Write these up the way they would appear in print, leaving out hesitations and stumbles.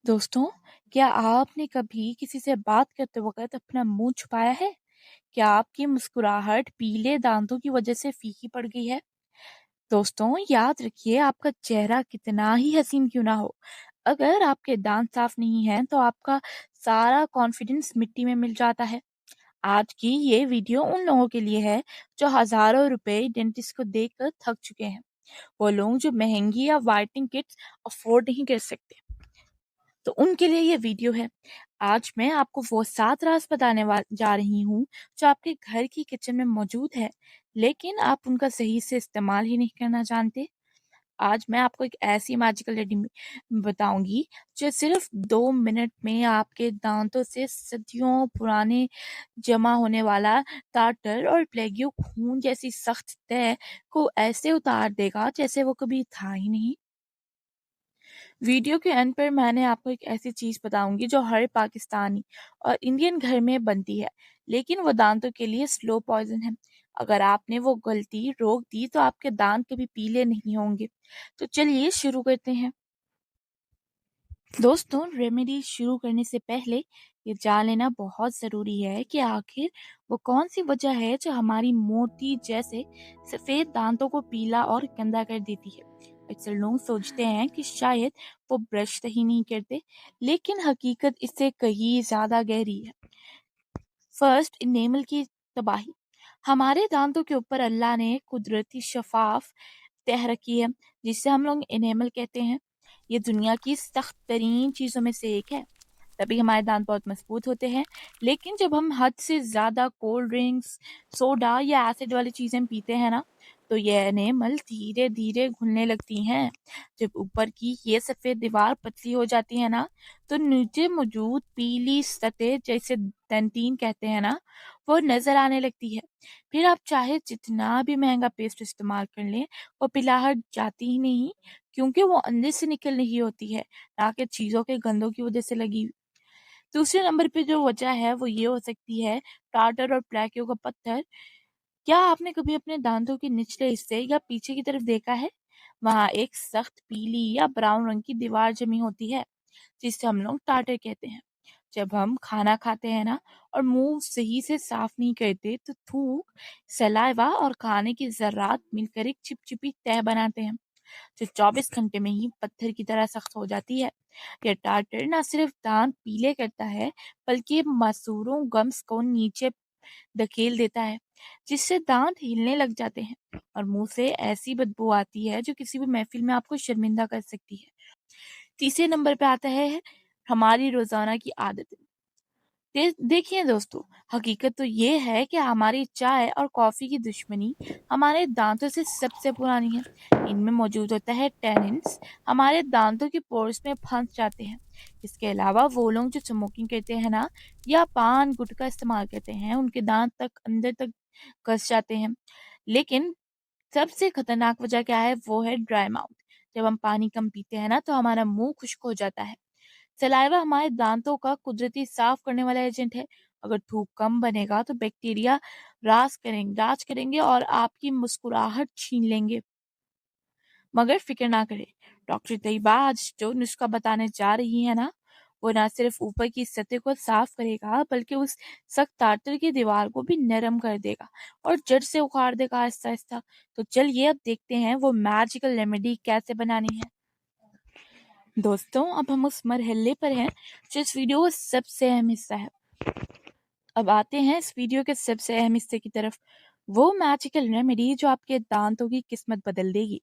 दोस्तों, क्या आपने कभी किसी से बात करते वक़्त अपना मुँह छुपाया है? क्या आपकी मुस्कुराहट पीले दाँतों की वजह से फीकी पड़ गई है? दोस्तों, याद रखिए आपका चेहरा कितना ही हसीन क्यों ना हो, अगर आपके दाँत साफ नहीं हैं तो आपका सारा कॉन्फिडेंस मिट्टी में मिल जाता है। आज की ये वीडियो उन लोगों के लिए है जो हज़ारों रुपए डेंटिस्ट को देकर थक चुके हैं। वो लोग जो महँगी या व्हाइटनिंग किट्स अफ़ोर्ड नहीं कर सकते। तो उनके लिए ये वीडियो है। आज मैं आपको वो 7 राज़ बताने वा जा रही हूँ, जो आपके घर की किचन में मौजूद है, लेकिन आप उनका सही से इस्तेमाल ही नहीं करना जानते। आज मैं आपको एक ऐसी मैजिकल रेमेडी बताऊँगी, जो सिर्फ़ 2 मिनट में आपके दाँतों से सदियों पुराने जमा होने वाला टार्टर और प्लेग्यू खून जैसी सख्त तह को ऐसे उतार देगा, जैसे वो कभी था ही नहीं। वीडियो के एंड पर मैंने आपको एक ऐसी चीज़ बताऊँगी जो हर पाकिस्तानी और इंडियन घर में बनती है, लेकिन वो दाँतों के लिए स्लो पॉइज़न है। अगर आपने वो गलती रोक दी तो आपके दाँत कभी पीले नहीं होंगे। तो चलिए शुरू करते हैं। दोस्तों, रेमेडी शुरू करने से पहले ये जान लेना बहुत ज़रूरी है कि आखिर वो कौन-सी वजह है जो हमारी मोती जैसे सफ़ेद दाँतों को पीला और गंदा कर देती है। अक्सर लोग सोचते हैं कि शायद वो ब्रश सही नहीं करते, लेकिन हकीकत इससे कहीं ज़्यादा गहरी है। फर्स्ट, इनेमल की तबाही। हमारे दाँतों के ऊपर अल्लाह ने कुदरती शफ़ाफ़ तह रखी है, जिसे हम लोग इनेमल कहते हैं। ये दुनिया की सख्त तरीन चीज़ों में से एक है, तभी हमारे दांत बहुत मजबूत होते हैं। लेकिन जब हम हद से ज़्यादा कोल्ड ड्रिंक्स, सोडा या एसिड वाली चीज़ें पीते हैं ना, तो ये एनेमल धीरे-धीरे घुलने लगती हैं। जब ऊपर की ये सफ़ेद दीवार पतली हो जाती है ना, तो नीचे मौजूद पीली सतह, जिसे डेंटिन कहते हैं ना, वो नज़र आने लगती है। फिर आप चाहे जितना भी महँगा पेस्ट इस्तेमाल कर लें, वो पिलाहट जाती ही नहीं, क्योंकि वो अंदर से निकल रही होती है, ना कि चीज़ों के गंधों की वजह से लगी। दूसरे नंबर पे जो वजह है वो ये हो सकती है टार्टर और प्लेक्यू का पत्थर। क्या आपने कभी अपने दांतों के निचले हिस्से या पीछे की तरफ देखा है? वहाँ एक सख्त पीली या ब्राउन रंग की दीवार जमी होती है, जिसे हम लोग टार्टर कहते हैं। जब हम खाना खाते हैं ना और मुंह सही से साफ नहीं करते, तो थूक, सलाइवा और खाने की जर्रात मिलकर एक चिपचिपी तह बनाते हैं, जो 24 घंटे में ही पत्थर की तरह सख्त हो जाती है। यह टार्टर न सिर्फ दांत पीले करता है, बल्कि मसूड़ों गम्स को नीचे धकेल देता है, जिससे दांत हिलने लग जाते हैं और मुंह से ऐसी बदबू आती है जो किसी भी महफिल में आपको शर्मिंदा कर सकती है। तीसरे नंबर पे आता है हमारी रोजाना की आदत। देखिए दोस्तों, हकीकत तो ये है कि हमारी चाय और कॉफ़ी की दुश्मनी हमारे दांतों से सबसे पुरानी है। इनमें मौजूद होता है टैनिन्स, हमारे दांतों के पोर्स में फंस जाते हैं। इसके अलावा वो लोग जो स्मोकिंग करते हैं ना, या पान गुटखा इस्तेमाल करते हैं, उनके दांत तक अंदर तक घस जाते हैं। लेकिन सबसे खतरनाक वजह क्या है? वो है ड्राई माउथ। जब हम पानी कम पीते हैं ना, तो हमारा मुंह खुश्क हो जाता है। सलाइवा हमारे दांतों का कुदरती साफ करने वाला एजेंट है। अगर थूक कम बनेगा तो बैक्टीरिया राज करेंगे और आपकी मुस्कुराहट छीन लेंगे। मगर फिक्र ना करें, डॉक्टर तैयबा आज जो नुस्खा बताने जा रही है ना, वो ना सिर्फ ऊपर की सतह को साफ करेगा, बल्कि उस सख्त तारतर की दीवार को भी नरम कर देगा और जड़ से उखाड़ देगा आहिस्ता आहिस्ता। तो चलिए अब देखते हैं वो मैजिकल रेमेडी कैसे बनानी है। दोस्तों, अब हम उस मरहले पर हैं जो इस वीडियो का सबसे अहम हिस्सा है। अब आते हैं इस वीडियो के सबसे अहम हिस्से की तरफ, वो मैजिकल रेमेडी जो आपके दांतों की किस्मत बदल देगी।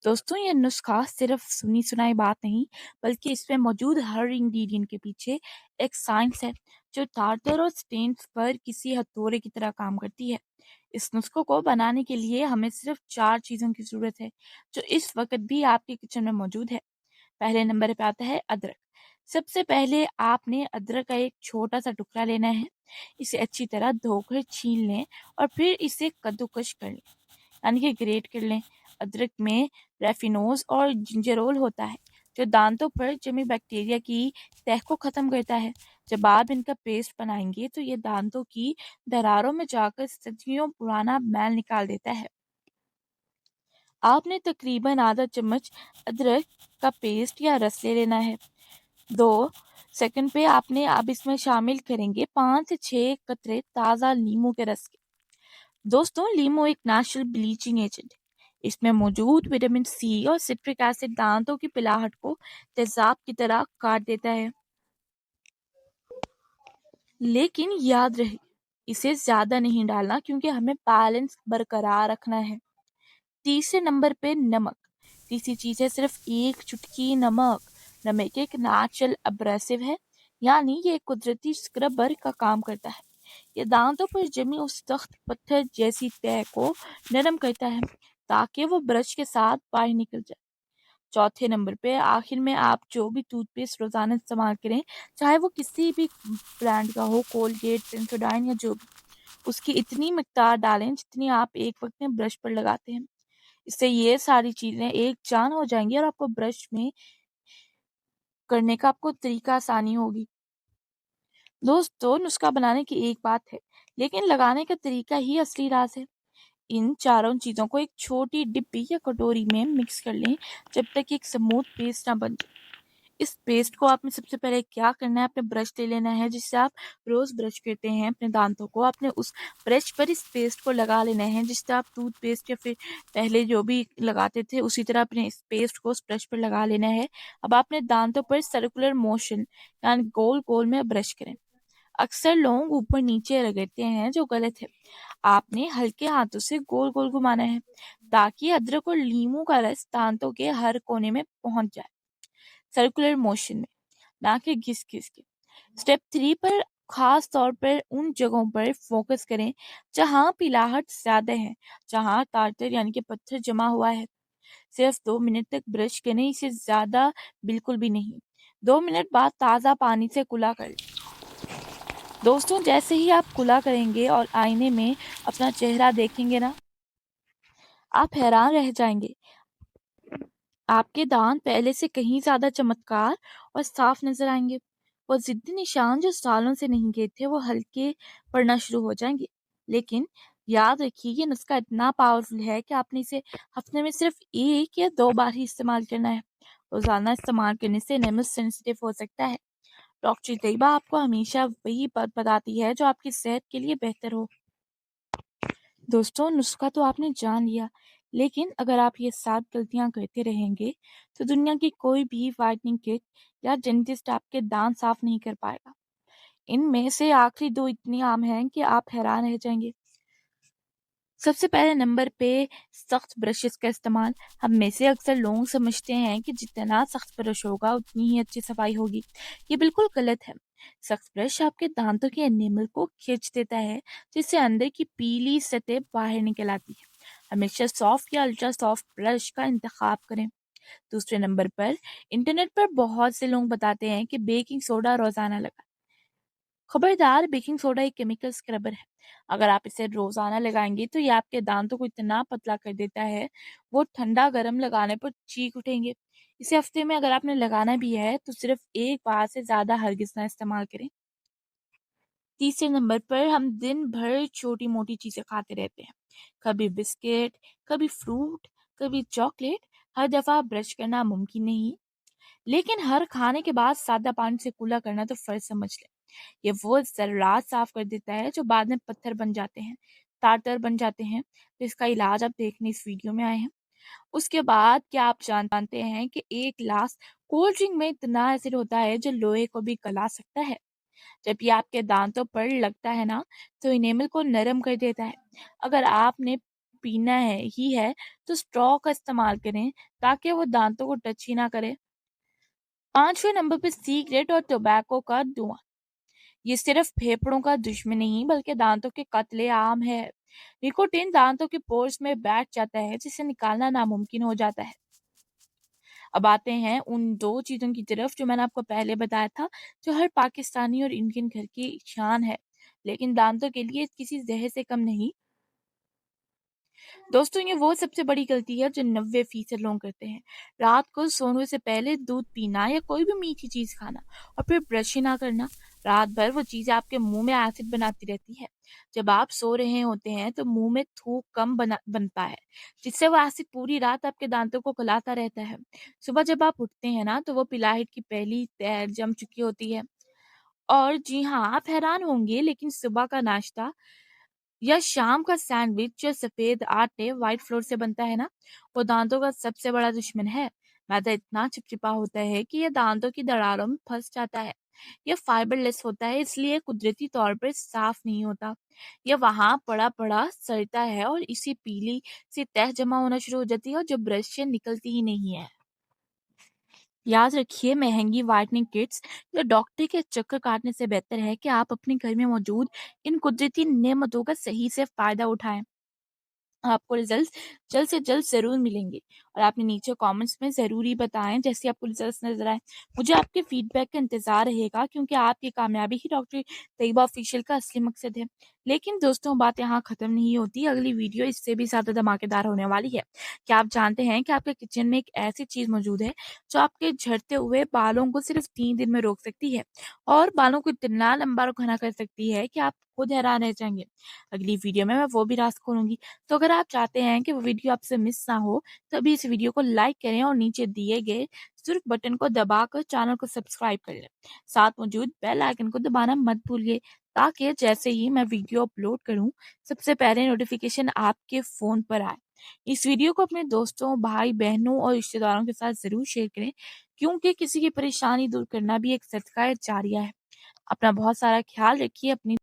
दोस्तों, ये नुस्खा सिर्फ सुनी सुनाई बात नहीं, बल्कि इसमें मौजूद हर इंग्रेडिएंट के पीछे एक साइंस है, जो टार्टर और स्टेन्स पर किसी हथौड़े की तरह काम करती है। इस नुस्खे को बनाने के लिए हमें सिर्फ 4 चीज़ों की ज़रूरत है, जो इस वक्त भी आपके किचन में मौजूद है। पहले नंबर पे आता है अदरक। सबसे पहले आपने अदरक का एक छोटा-सा टुकड़ा लेना है। इसे अच्छी तरह धोकर छील लें और फिर इसे कद्दूकस कर लें, यानी कि ग्रेट कर लें। अदरक में रेफिनोज और जिंजरोल होता है, जो दांतों पर जमी बैक्टीरिया की तह को खत्म करता है। जब आप इनका पेस्ट बनाएंगे तो ये दांतों की दरारों में जाकर सदियों पुराना मैल निकाल देता है। आपने तकरीबन आधा चम्मच अदरक का पेस्ट या रस ले लेना है। 2 सेकंड पे आपने अब इसमें शामिल करेंगे 5 से 6 कतरे ताज़ा नींबू के रस के। दोस्तों, नींबू एक नेचुरल ब्लीचिंग एजेंट है। इसमें मौजूद विटामिन सी और सिट्रिक एसिड दांतों की पिलाहट को तेजाब की तरह काट देता है। लेकिन याद रहे, इसे ज्यादा नहीं डालना क्योंकि हमें बैलेंस बरकरार रखना है। तीसरे नंबर पे नमक। तीसरी चीज है सिर्फ एक चुटकी नमक। नमक एक नेचुरल अब्रेसिव है, यानी ये एक कुदरती स्क्रबर का काम करता है। ये दांतों पर जमी उस सख्त पत्थर जैसी तह को नरम करता है ताकि वो ब्रश के साथ बाहर निकल जाए। चौथे नंबर पे आखिर में आप जो भी टूथपेस्ट रोजाना इस्तेमाल करें, चाहे वो किसी भी ब्रांड का हो, कोलगेट, सेंसोडाइन या जो भी, उसकी इतनी मिकदार डालें जितनी आप एक वक्त में ब्रश पर लगाते हैं। इससे ये सारी चीजें एक जान हो जाएंगी और आपको ब्रश में करने का आपको तरीका आसानी होगी। दोस्तों, नुस्खा बनाने की एक बात है, लेकिन लगाने का तरीका ही असली राज है। इन चारों चीजों को एक छोटी डिब्बी या कटोरी में मिक्स कर लें जब तक एक स्मूथ पेस्ट ना बन जाए। इस पेस्ट को आपने सबसे पहले क्या करना है, अपने ब्रश ले लेना है जिससे आप रोज ब्रश करते हैं अपने दांतों को। आपने उस ब्रश पर इस पेस्ट को लगा लेना है जिससे आप टूथपेस्ट या फिर पहले जो भी लगाते थे उसी तरह अपने इस पेस्ट को उस ब्रश पर लगा लेना है। अब आपने दांतों पर सर्कुलर मोशन यानी गोल गोल में ब्रश करें। अक्सर लोग ऊपर नीचे रगड़ते हैं जो गलत है। आपने हल्के हाथों से गोल गोल घुमाना है ताकि अदरक और लीमू का रस दांतों के हर कोने में पहुंच जाए, सर्कुलर मोशन में, ना कि घिस घिस के। स्टेप 3 पर खास तौर पर उन जगहों पर फोकस करें जहां पिलाहट ज्यादा है, जहां टार्टर यानी कि पत्थर जमा हुआ है। सिर्फ 2 मिनट तक ब्रश करें, इससे ज्यादा बिल्कुल भी नहीं। 2 मिनट बाद ताज़ा पानी से कुला कर लें। दोस्तों, जैसे ही आप कुला करेंगे और आईने में अपना चेहरा देखेंगे ना, आप हैरान रह जाएंगे। आपके दांत पहले से कहीं ज्यादा चमत्कार और साफ नजर आएंगे। वो जिद्दी निशान जो सालों से नहीं गए थे वो हल्के पड़ना शुरू हो जाएंगे। लेकिन याद रखिए, ये नुस्खा इतना पावरफुल है कि आपने इसे हफ्ते में सिर्फ 1 या 2 बार ही इस्तेमाल करना है। रोजाना इस्तेमाल करने से एनिमल सेंसिटिव हो सकता है। डॉक्टर तैयबा आपको हमेशा वही बात बताती है जो आपकी सेहत के लिए बेहतर हो। दोस्तों, नुस्खा तो आपने जान लिया, लेकिन अगर आप ये 7 गलतियां करते रहेंगे तो दुनिया की कोई भी व्हाइटनिंग किट या डेंटिस्ट आपके दांत साफ नहीं कर पाएगा। इनमें से आखिरी 2 इतनी आम हैं कि आप हैरान रह जाएंगे। सबसे पहले नंबर पे सख्त ब्रशेस का इस्तेमाल। हम में से अक्सर लोग समझते हैं कि जितना सख्त ब्रश होगा उतनी ही अच्छी सफाई होगी। ये बिल्कुल गलत है। सख्त ब्रश आपके दांतों के एनिमल को खींच देता है, जिससे अंदर की पीली सतह बाहर निकल आती है। हमेशा सॉफ्ट या अल्ट्रा सॉफ्ट ब्रश का इंतखाब करें। दूसरे नंबर पर इंटरनेट पर बहुत से लोग बताते हैं कि बेकिंग सोडा रोजाना लगाएं। खबरदार, बेकिंग सोडा एक केमिकल स्क्रबर है। अगर आप इसे रोजाना लगाएंगे तो ये आपके दांतों को इतना पतला कर देता है, वो ठंडा गर्म लगाने पर चीख उठेंगे। इसे हफ्ते में अगर आपने लगाना भी है तो सिर्फ 1 बार से ज्यादा हरगिज ना इस्तेमाल करें। तीसरे नंबर पर हम दिन भर छोटी मोटी चीजें खाते रहते हैं। कभी बिस्किट, कभी फ्रूट, कभी चॉकलेट। हर दफा ब्रश करना मुमकिन नहीं, लेकिन हर खाने के बाद सादा पानी से कुल्ला करना तो फर्ज समझ लें। ये वो ज़र्रात साफ कर देता है जो बाद में पत्थर बन जाते हैं, टार्टर बन जाते हैं। तो इसका इलाज आप देखने इस वीडियो में आए हैं। उसके बाद क्या आप जानते हैं कि एक गिलास कोल्ड ड्रिंक में इतना एसिड होता है जो लोहे को भी गला सकता है। जब ये आपके दांतों पर लगता है ना, तो इनेमल को नरम कर देता है। अगर आपने पीना है ही है तो स्ट्रॉ का इस्तेमाल करें ताकि वो दांतों को टच ही ना करे। पांचवें नंबर पे सिगरेट और टोबैको का धुआं। ये सिर्फ फेफड़ों का दुश्मन नहीं बल्कि दांतों के कत्ले आम है। निकोटीन दांतों के पोर्स में बैठ जाता है जिसे निकालना नामुमकिन हो जाता है। अब आते हैं उन 2 चीजों की तरफ जो मैंने आपको पहले बताया था, जो हर पाकिस्तानी और इंडियन घर की शान है, लेकिन दांतों के लिए किसी जहर से कम नहीं। दोस्तों, ये वो सबसे बड़ी गलती है जो 90% लोग करते हैं। रात को सोने से पहले दूध पीना या कोई भी मीठी चीज़ खाना और फिर ब्रश ही ना करना। रात भर वो चीज़ें आपके मुँह में एसिड बनाती रहती है। जब आप सो रहे होते हैं तो मुँह में थूक कम बनता है, जिससे वो एसिड पूरी रात आपके दाँतों को गलाता रहता है। सुबह जब आप उठते हैं ना तो वो पिलाहिट की पहली तह जम चुकी होती है। और जी हाँ, आप हैरान होंगे लेकिन सुबह का नाश्ता या शाम का सैंडविच जो सफेद आटे व्हाइट फ्लोर से बनता है ना, वो दांतों का सबसे बड़ा दुश्मन है। मैदा इतना चिपचिपा होता है कि ये दांतों की दरारों में फंस जाता है। यह फाइबरलेस होता है, इसलिए कुदरती तौर पर साफ नहीं होता। यह वहां पड़ा पड़ा सड़ता है और इसी पीली सी तह जमा होना शुरू हो जाती है और जो ब्रश से निकलती ही नहीं है। याद रखिए, महंगी व्हाइटनिंग किट्स या डॉक्टर के चक्कर काटने से बेहतर है कि आप अपने घर में मौजूद इन कुदरती नेमतों का सही से फायदा उठाएं। आपको रिजल्ट्स जल्द से जल्द ज़रूर मिलेंगे और आपने नीचे कमेंट्स में ज़रूर ही बताएं जैसे आपको रिजल्ट्स नज़र आए। मुझे आपके फीडबैक का इंतज़ार रहेगा क्योंकि आपकी कामयाबी ही डॉक्टर तैयबा ऑफिशियल का असली मकसद है। लेकिन दोस्तों, बात यहाँ ख़त्म नहीं होती। अगली वीडियो इससे भी ज़्यादा धमाकेदार होने वाली है। क्या आप जानते हैं कि आपके किचन में एक ऐसी चीज़ मौजूद है जो आपके झड़ते हुए बालों को सिर्फ 3 दिन में रोक सकती है और बालों को इतना लंबा और घना कर सकती है कि आप खुद हैरान रह जाएंगे। अगली वीडियो में मैं वो भी राज खोलूंगी। तो अगर आप चाहते हैं कि वो वीडियो आपसे मिस ना हो, तो अभी इस वीडियो को लाइक करें और नीचे दिए गए सुर्ख बटन को दबाकर चैनल को सब्सक्राइब कर लें। साथ मौजूद बेल आइकन को दबाना मत भूलिए ताकि जैसे ही मैं वीडियो अपलोड करूं, सबसे पहले नोटिफिकेशन आपके फ़ोन पर आए। इस वीडियो को अपने दोस्तों, भाई बहनों और रिश्तेदारों के साथ ज़रूर शेयर करें क्योंकि किसी की परेशानी दूर करना भी एक सदका जारिया है। अपना बहुत सारा ख्याल रखिए। अपनी